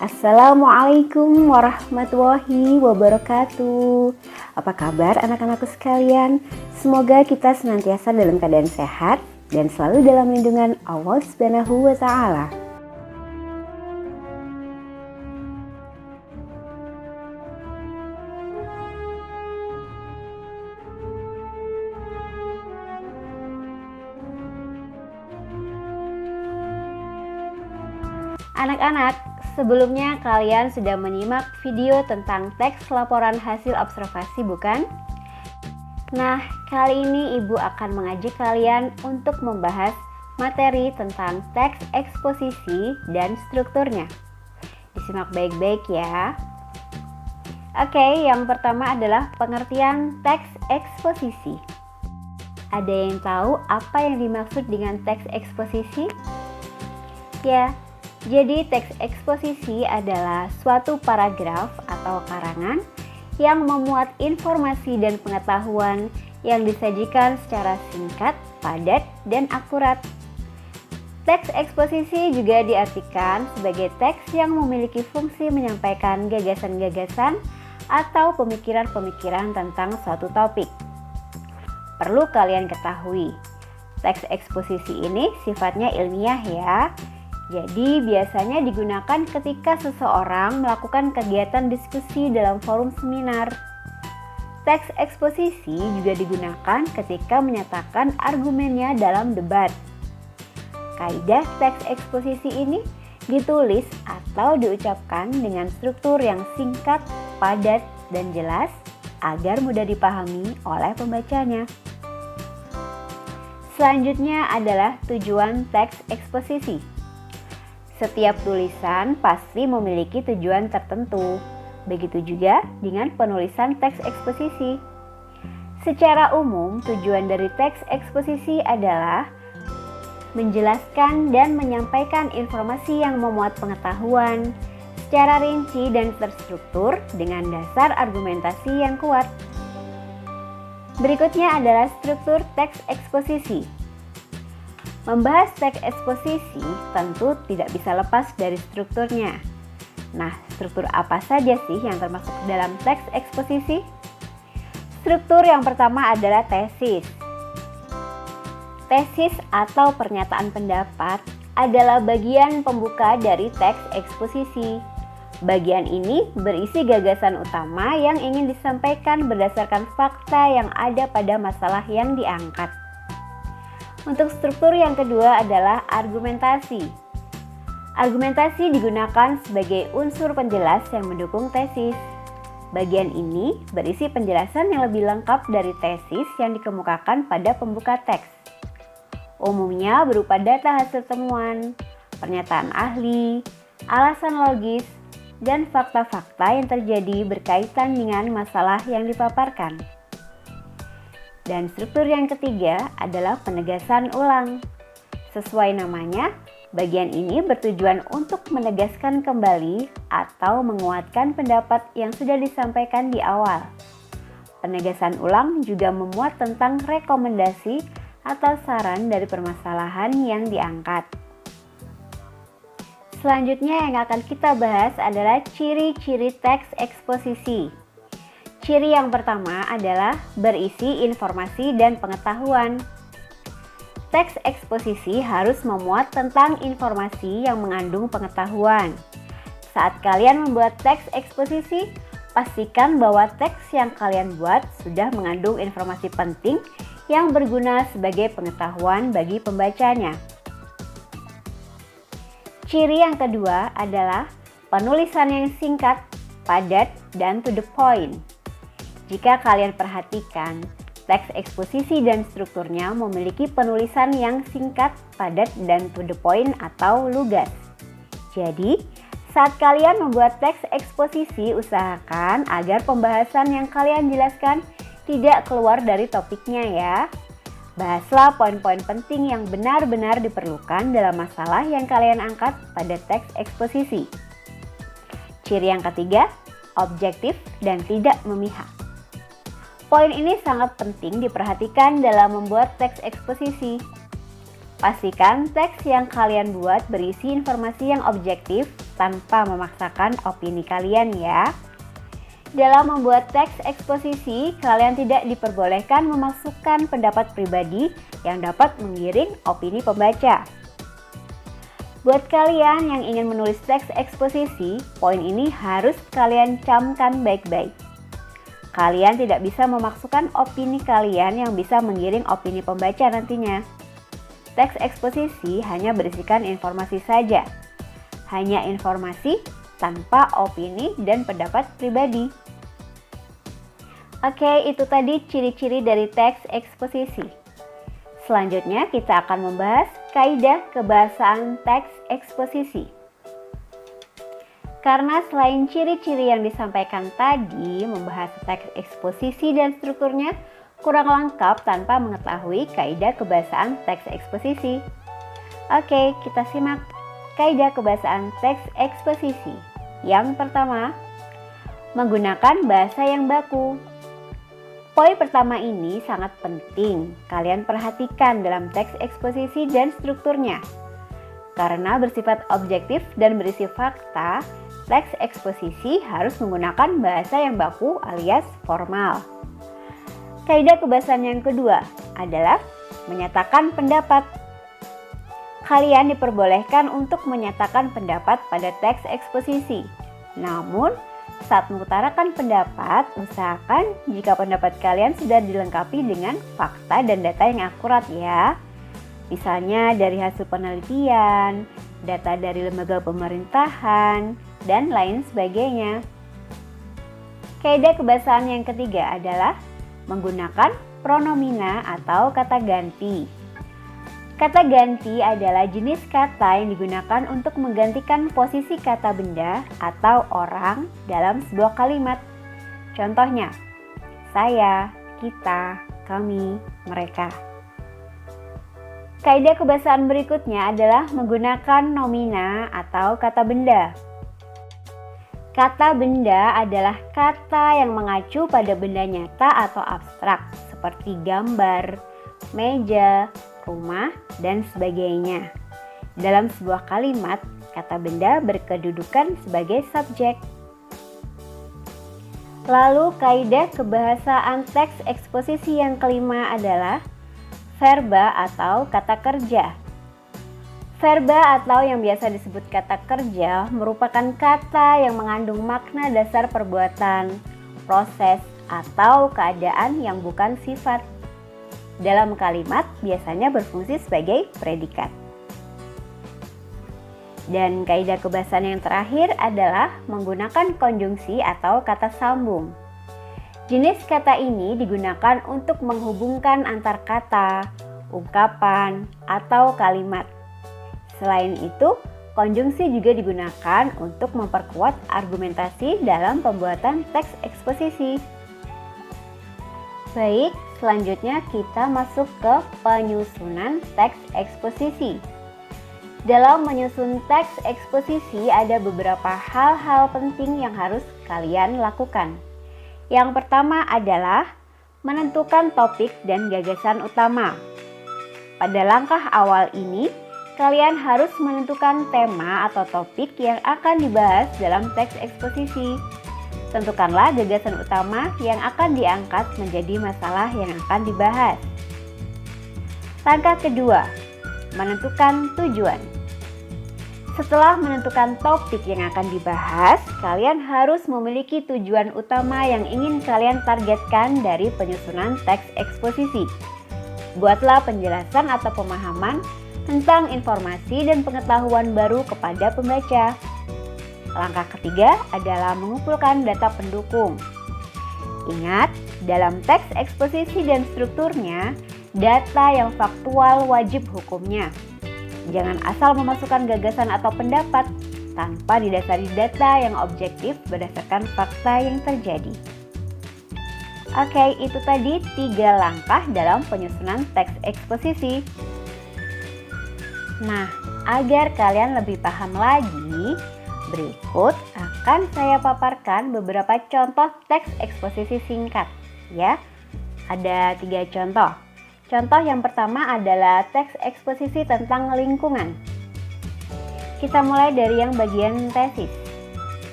Assalamualaikum warahmatullahi wabarakatuh. Apa kabar anak-anakku sekalian? Semoga kita senantiasa dalam keadaan sehat dan selalu dalam lindungan Allah Subhanahu wa Ta'ala. Anak-anak, sebelumnya kalian sudah menyimak video tentang teks laporan hasil observasi, bukan? Nah, kali ini Ibu akan mengajak kalian untuk membahas materi tentang teks eksposisi dan strukturnya. Disimak baik-baik ya. Oke, yang pertama adalah pengertian teks eksposisi. Ada yang tahu apa yang dimaksud dengan teks eksposisi? Ya, jadi teks eksposisi adalah suatu paragraf atau karangan yang memuat informasi dan pengetahuan yang disajikan secara singkat, padat, dan akurat. Teks eksposisi juga diartikan sebagai teks yang memiliki fungsi menyampaikan gagasan-gagasan atau pemikiran-pemikiran tentang suatu topik. Perlu kalian ketahui, teks eksposisi ini sifatnya ilmiah ya. Jadi biasanya digunakan ketika seseorang melakukan kegiatan diskusi dalam forum seminar. Teks eksposisi juga digunakan ketika menyatakan argumennya dalam debat. Kaidah teks eksposisi ini ditulis atau diucapkan dengan struktur yang singkat, padat, dan jelas agar mudah dipahami oleh pembacanya. Selanjutnya adalah tujuan teks eksposisi. Setiap tulisan pasti memiliki tujuan tertentu. Begitu juga dengan penulisan teks eksposisi. Secara umum, tujuan dari teks eksposisi adalah menjelaskan dan menyampaikan informasi yang memuat pengetahuan secara rinci dan terstruktur dengan dasar argumentasi yang kuat. Berikutnya adalah struktur teks eksposisi. Membahas teks eksposisi tentu tidak bisa lepas dari strukturnya. Nah, struktur apa saja sih yang termasuk dalam teks eksposisi? Struktur yang pertama adalah tesis. Tesis atau pernyataan pendapat adalah bagian pembuka dari teks eksposisi. Bagian ini berisi gagasan utama yang ingin disampaikan berdasarkan fakta yang ada pada masalah yang diangkat. Untuk struktur yang kedua adalah argumentasi. Argumentasi digunakan sebagai unsur penjelas yang mendukung tesis. Bagian ini berisi penjelasan yang lebih lengkap dari tesis yang dikemukakan pada pembuka teks. Umumnya berupa data hasil temuan, pernyataan ahli, alasan logis, dan fakta-fakta yang terjadi berkaitan dengan masalah yang dipaparkan. Dan struktur yang ketiga adalah penegasan ulang. Sesuai namanya, bagian ini bertujuan untuk menegaskan kembali atau menguatkan pendapat yang sudah disampaikan di awal. Penegasan ulang juga memuat tentang rekomendasi atau saran dari permasalahan yang diangkat. Selanjutnya yang akan kita bahas adalah ciri-ciri teks eksposisi. Ciri yang pertama adalah berisi informasi dan pengetahuan. Teks eksposisi harus memuat tentang informasi yang mengandung pengetahuan. Saat kalian membuat teks eksposisi, pastikan bahwa teks yang kalian buat sudah mengandung informasi penting yang berguna sebagai pengetahuan bagi pembacanya. Ciri yang kedua adalah penulisan yang singkat, padat, dan to the point. Jika kalian perhatikan, teks eksposisi dan strukturnya memiliki penulisan yang singkat, padat, dan to the point atau lugas. Jadi, saat kalian membuat teks eksposisi, usahakan agar pembahasan yang kalian jelaskan tidak keluar dari topiknya ya. Bahaslah poin-poin penting yang benar-benar diperlukan dalam masalah yang kalian angkat pada teks eksposisi. Ciri yang ketiga, objektif dan tidak memihak. Poin ini sangat penting diperhatikan dalam membuat teks eksposisi. Pastikan teks yang kalian buat berisi informasi yang objektif tanpa memaksakan opini kalian ya. Dalam membuat teks eksposisi, kalian tidak diperbolehkan memasukkan pendapat pribadi yang dapat menggiring opini pembaca. Buat kalian yang ingin menulis teks eksposisi, poin ini harus kalian camkan baik-baik. Kalian tidak bisa memasukkan opini kalian yang bisa menggiring opini pembaca nantinya. Teks eksposisi hanya berisikan informasi saja. Hanya informasi tanpa opini dan pendapat pribadi. Oke, itu tadi ciri-ciri dari teks eksposisi. Selanjutnya kita akan membahas kaidah kebahasaan teks eksposisi. Karena selain ciri-ciri yang disampaikan tadi, membahas teks eksposisi dan strukturnya kurang lengkap tanpa mengetahui kaidah kebahasaan teks eksposisi. Oke, kita simak kaidah kebahasaan teks eksposisi. Yang pertama, menggunakan bahasa yang baku. Poin pertama ini sangat penting kalian perhatikan dalam teks eksposisi dan strukturnya. Karena bersifat objektif dan berisi fakta, teks eksposisi harus menggunakan bahasa yang baku alias formal. Kaidah kebahasaan yang kedua adalah menyatakan pendapat. Kalian diperbolehkan untuk menyatakan pendapat pada teks eksposisi. Namun, saat mengutarakan pendapat, usahakan jika pendapat kalian sudah dilengkapi dengan fakta dan data yang akurat ya. Misalnya dari hasil penelitian, data dari lembaga pemerintahan, dan lain sebagainya. Kaidah kebahasaan yang ketiga adalah menggunakan pronomina atau kata ganti. Kata ganti adalah jenis kata yang digunakan untuk menggantikan posisi kata benda atau orang dalam sebuah kalimat. Contohnya, saya, kita, kami, mereka. Kaidah kebahasaan berikutnya adalah menggunakan nomina atau kata benda. Kata benda adalah kata yang mengacu pada benda nyata atau abstrak seperti gambar, meja, rumah, dan sebagainya. Dalam sebuah kalimat, kata benda berkedudukan sebagai subjek. Lalu kaidah kebahasaan teks eksposisi yang kelima adalah verba atau kata kerja. Verba atau yang biasa disebut kata kerja merupakan kata yang mengandung makna dasar perbuatan, proses, atau keadaan yang bukan sifat. Dalam kalimat biasanya berfungsi sebagai predikat. Dan kaidah kebahasaan yang terakhir adalah menggunakan konjungsi atau kata sambung. Jenis kata ini digunakan untuk menghubungkan antar kata, ungkapan, atau kalimat. Selain itu, konjungsi juga digunakan untuk memperkuat argumentasi dalam pembuatan teks eksposisi. Baik, selanjutnya kita masuk ke penyusunan teks eksposisi. Dalam menyusun teks eksposisi ada beberapa hal-hal penting yang harus kalian lakukan. Yang pertama adalah menentukan topik dan gagasan utama. Pada langkah awal ini, kalian harus menentukan tema atau topik yang akan dibahas dalam teks eksposisi. Tentukanlah gagasan utama yang akan diangkat menjadi masalah yang akan dibahas. Langkah kedua, menentukan tujuan. Setelah menentukan topik yang akan dibahas, kalian harus memiliki tujuan utama yang ingin kalian targetkan dari penyusunan teks eksposisi. Buatlah penjelasan atau pemahaman tentang informasi dan pengetahuan baru kepada pembaca. Langkah ketiga adalah mengumpulkan data pendukung. Ingat, dalam teks eksposisi dan strukturnya, data yang faktual wajib hukumnya. Jangan asal memasukkan gagasan atau pendapat tanpa didasari data yang objektif berdasarkan fakta yang terjadi. Oke, itu tadi 3 langkah dalam penyusunan teks eksposisi. Nah, agar kalian lebih paham lagi, berikut akan saya paparkan beberapa contoh teks eksposisi singkat ya. Ada 3 contoh. Contoh yang pertama adalah teks eksposisi tentang lingkungan. Kita mulai dari yang bagian tesis.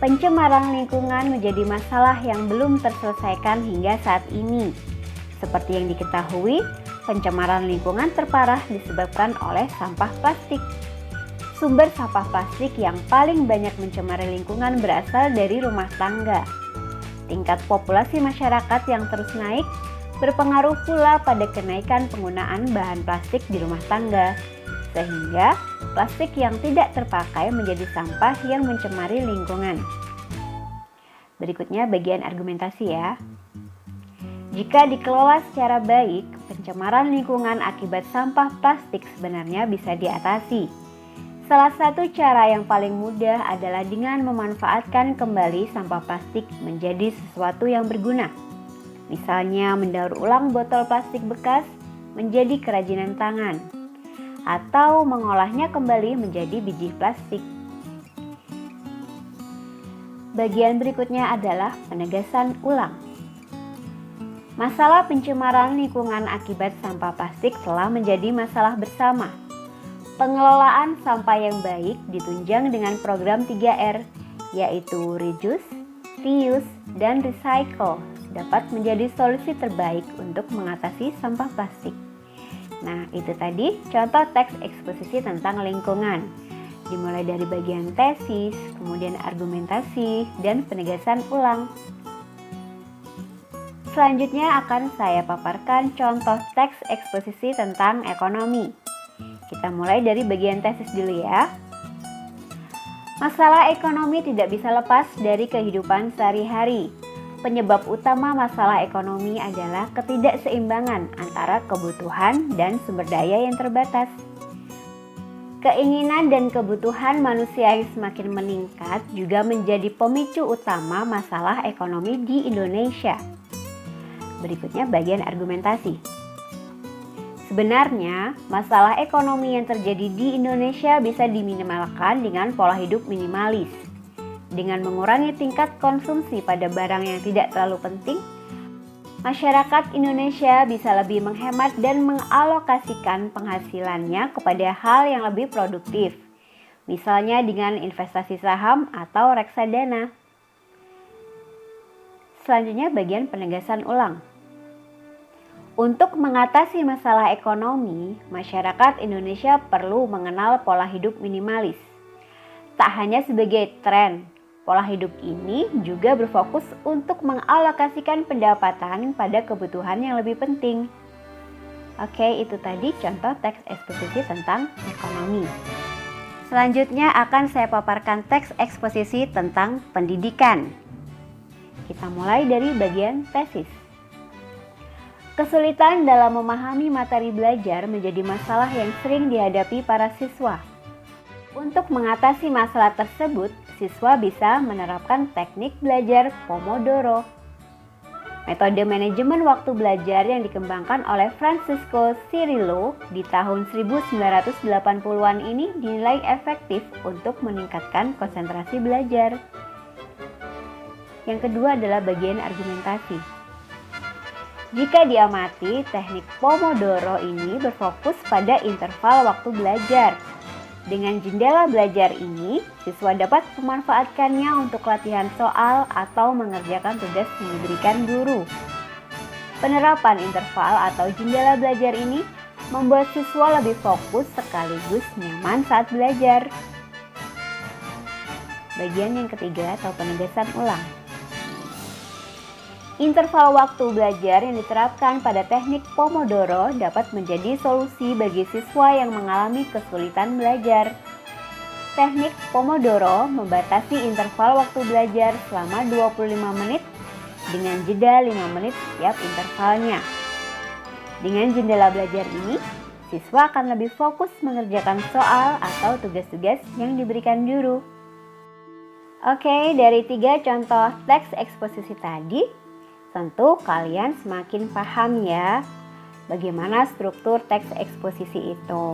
Pencemaran lingkungan menjadi masalah yang belum terselesaikan hingga saat ini. Seperti yang diketahui, pencemaran lingkungan terparah disebabkan oleh sampah plastik. Sumber sampah plastik yang paling banyak mencemari lingkungan berasal dari rumah tangga. Tingkat populasi masyarakat yang terus naik berpengaruh pula pada kenaikan penggunaan bahan plastik di rumah tangga, sehingga plastik yang tidak terpakai menjadi sampah yang mencemari lingkungan. Berikutnya bagian argumentasi ya. Jika dikelola secara baik, pencemaran lingkungan akibat sampah plastik sebenarnya bisa diatasi. Salah satu cara yang paling mudah adalah dengan memanfaatkan kembali sampah plastik menjadi sesuatu yang berguna. Misalnya mendaur ulang botol plastik bekas menjadi kerajinan tangan, atau mengolahnya kembali menjadi biji plastik. Bagian berikutnya adalah penegasan ulang. Masalah pencemaran lingkungan akibat sampah plastik telah menjadi masalah bersama. Pengelolaan sampah yang baik ditunjang dengan program 3R, yaitu reduce, reuse, dan recycle, dapat menjadi solusi terbaik untuk mengatasi sampah plastik. Nah, itu tadi contoh teks eksposisi tentang lingkungan. Dimulai dari bagian tesis, kemudian argumentasi, dan penegasan ulang. Selanjutnya akan saya paparkan contoh teks eksposisi tentang ekonomi. Kita mulai dari bagian tesis dulu ya. Masalah ekonomi tidak bisa lepas dari kehidupan sehari-hari. Penyebab utama masalah ekonomi adalah ketidakseimbangan antara kebutuhan dan sumber daya yang terbatas. Keinginan dan kebutuhan manusia yang semakin meningkat juga menjadi pemicu utama masalah ekonomi di Indonesia. Berikutnya bagian argumentasi. Sebenarnya, masalah ekonomi yang terjadi di Indonesia bisa diminimalkan dengan pola hidup minimalis. Dengan mengurangi tingkat konsumsi pada barang yang tidak terlalu penting, masyarakat Indonesia bisa lebih menghemat dan mengalokasikan penghasilannya kepada hal yang lebih produktif, misalnya dengan investasi saham atau reksadana. Selanjutnya bagian penegasan ulang. Untuk mengatasi masalah ekonomi, masyarakat Indonesia perlu mengenal pola hidup minimalis. Tak hanya sebagai tren, pola hidup ini juga berfokus untuk mengalokasikan pendapatan pada kebutuhan yang lebih penting. Oke, itu tadi contoh teks eksposisi tentang ekonomi. Selanjutnya akan saya paparkan teks eksposisi tentang pendidikan. Kita mulai dari bagian tesis. Kesulitan dalam memahami materi belajar menjadi masalah yang sering dihadapi para siswa. Untuk mengatasi masalah tersebut, siswa bisa menerapkan teknik belajar Pomodoro. Metode manajemen waktu belajar yang dikembangkan oleh Francesco Cirillo di tahun 1980-an ini dinilai efektif untuk meningkatkan konsentrasi belajar. Yang kedua adalah bagian argumentasi. Jika diamati, teknik Pomodoro ini berfokus pada interval waktu belajar. Dengan jendela belajar ini, siswa dapat memanfaatkannya untuk latihan soal atau mengerjakan tugas yang diberikan guru. Penerapan interval atau jendela belajar ini membuat siswa lebih fokus sekaligus nyaman saat belajar. Bagian yang ketiga atau penegasan ulang. Interval waktu belajar yang diterapkan pada teknik Pomodoro dapat menjadi solusi bagi siswa yang mengalami kesulitan belajar. Teknik Pomodoro membatasi interval waktu belajar selama 25 menit dengan jeda 5 menit setiap intervalnya. Dengan jendela belajar ini, siswa akan lebih fokus mengerjakan soal atau tugas-tugas yang diberikan guru. Oke, dari 3 contoh teks eksposisi tadi, tentu kalian semakin paham ya bagaimana struktur teks eksposisi itu.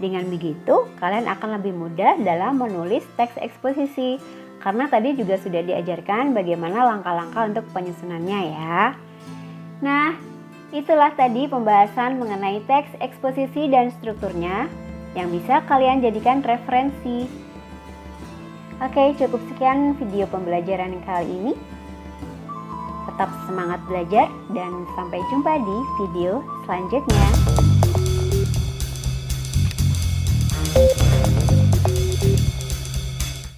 Dengan begitu, kalian akan lebih mudah dalam menulis teks eksposisi karena tadi juga sudah diajarkan bagaimana langkah-langkah untuk penyusunannya ya. Nah, itulah tadi pembahasan mengenai teks eksposisi dan strukturnya. yang bisa kalian jadikan referensi. Oke, cukup sekian video pembelajaran kali ini. Tetap semangat belajar dan sampai jumpa di video selanjutnya.